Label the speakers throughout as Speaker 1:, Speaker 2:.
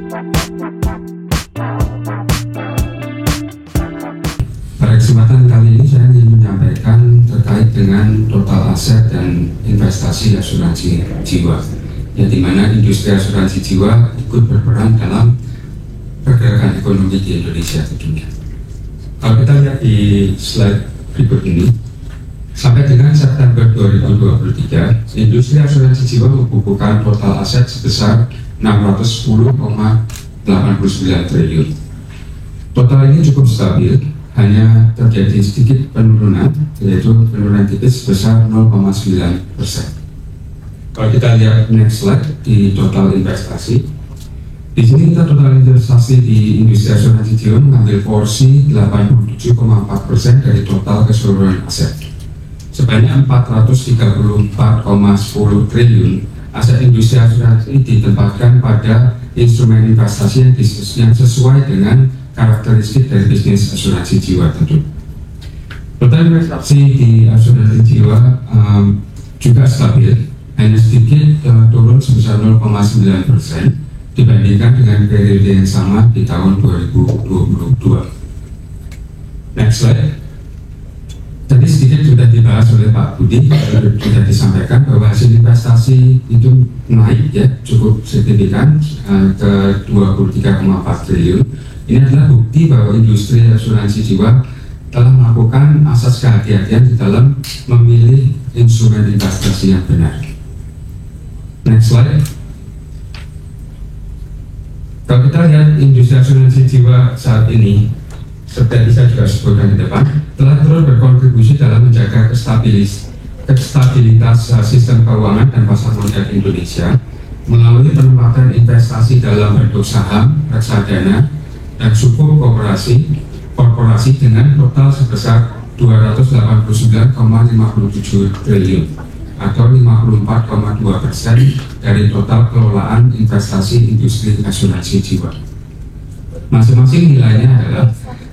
Speaker 1: Pada kesempatan kali ini saya ingin menyampaikan terkait dengan total aset dan investasi asuransi jiwa, yang dimana industri asuransi jiwa ikut berperan dalam pergerakan ekonomi di Indonesia tentunya. Kalau kita lihat di slide berikut ini, sampai dengan September 2023, industri asuransi jiwa membukukan total aset sebesar 610,89 triliun. Total ini cukup stabil, hanya terjadi sedikit penurunan, yaitu penurunan tipis sebesar 0,9%. Kalau kita lihat next slide di total investasi, di sini kita total investasi di industri asuransi jiwa mengambil porsi 87,4% dari total keseluruhan aset. Sebanyak 434,10 triliun aset industri asuransi ditempatkan pada instrumen investasi yang sesuai dengan karakteristik dari bisnis asuransi jiwa tentu. Total investasi di asuransi jiwa juga stabil, hanya sedikit turun sebesar 0,9% dibandingkan dengan periode yang sama di tahun 2022. Next slide. Tadi sedikit sudah dibahas oleh Pak Budi, sudah disampaikan bahwa hasil investasi itu naik ya, cukup signifikan ke 23,4 triliun. Ini adalah bukti bahwa industri asuransi jiwa telah melakukan asas kehati-hatian di dalam memilih instrumen investasi yang benar. Next slide. Kalau kita lihat industri asuransi jiwa saat ini, seperti bisa juga sebutkan di depan, telah terus berkontribusi dalam menjaga stabilitas sistem keuangan dan pasar modal Indonesia melalui penempatan investasi dalam bentuk saham, reksadana, dan sukuk korporasi dengan total sebesar 289,57 triliun atau 54,2% dari total kelolaan investasi industri asuransi jiwa. Masing-masing nilainya adalah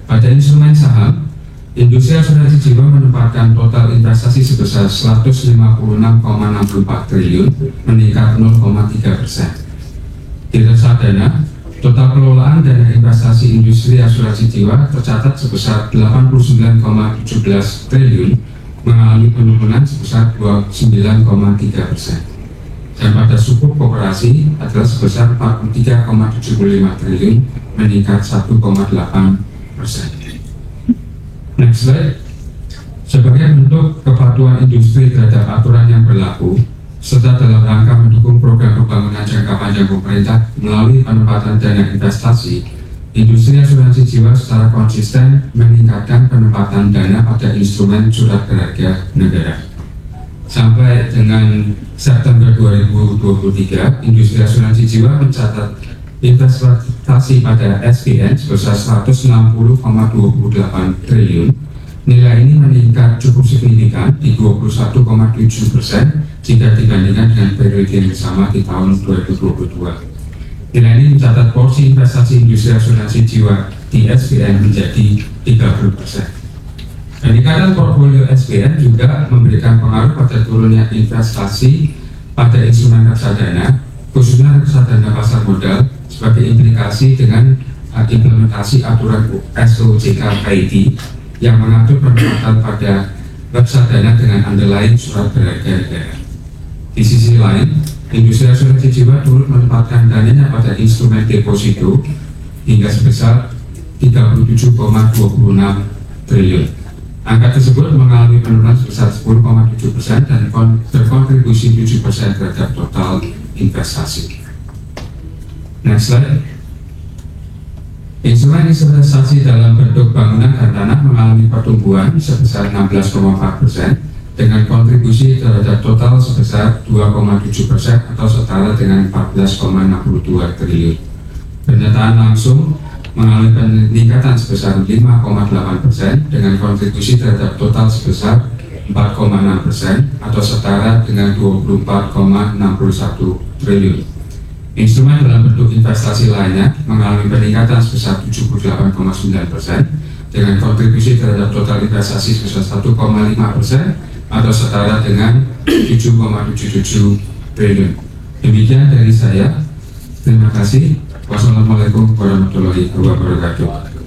Speaker 1: pada instrumen saham, industri asuransi jiwa menempatkan total investasi sebesar 156,64 triliun, meningkat 0,3%. Di reksadana, total kelolaan dana investasi industri asuransi jiwa tercatat sebesar 89,17 triliun, mengalami penurunan sebesar 29,3%. Dan pada sukuk koperasi adalah sebesar 43,75 triliun, meningkat 1,8%. Next slide. Sebagai bentuk kepatuhan industri terhadap aturan yang berlaku, serta dalam rangka mendukung program pembangunan jangka panjang pemerintah melalui penempatan dana investasi, industri asuransi jiwa secara konsisten meningkatkan penempatan dana pada instrumen surat berharga negara. Sampai dengan September 2023, industri asuransi jiwa mencatat investasi pada SPN sebesar 160,28 triliun. Nilai ini meningkat cukup signifikan di 21,7% jika dibandingkan dengan periode yang sama di tahun 2022. Nilai ini mencatat porsi investasi industri asuransi jiwa di SPN menjadi 30%. Peningkatan portfolio SPN juga memberikan pengaruh pada turunnya investasi pada instrumen reksadana, khususnya reksadana pasar modal, sebagai implikasi dengan implementasi aturan SOJK KID yang mengatur penempatan pada reksadana dengan underlying surat berharga negara. Di sisi lain, industri asuransi jiwa turut menempatkan dananya pada instrumen deposito hingga sebesar 37,26 triliun. Angka tersebut mengalami penurunan sebesar 10,7% dan berkontribusi 7% terhadap total investasi. Next slide. Instrumen investasi dalam bentuk bangunan dan tanah mengalami pertumbuhan sebesar 16,4% dengan kontribusi terhadap total sebesar 2,7% atau setara dengan 14,62 triliun. Pendataan langsung mengalami peningkatan sebesar 5,8% dengan kontribusi terhadap total sebesar 4,6% atau setara dengan 24,61 triliun. Instrumen dalam bentuk investasi lainnya mengalami peningkatan sebesar 78,9% dengan kontribusi terhadap total investasi sebesar 1,5% atau setara dengan 7,77 triliun. Demikian dari saya. Terima kasih. Wassalamualaikum warahmatullahi wabarakatuh.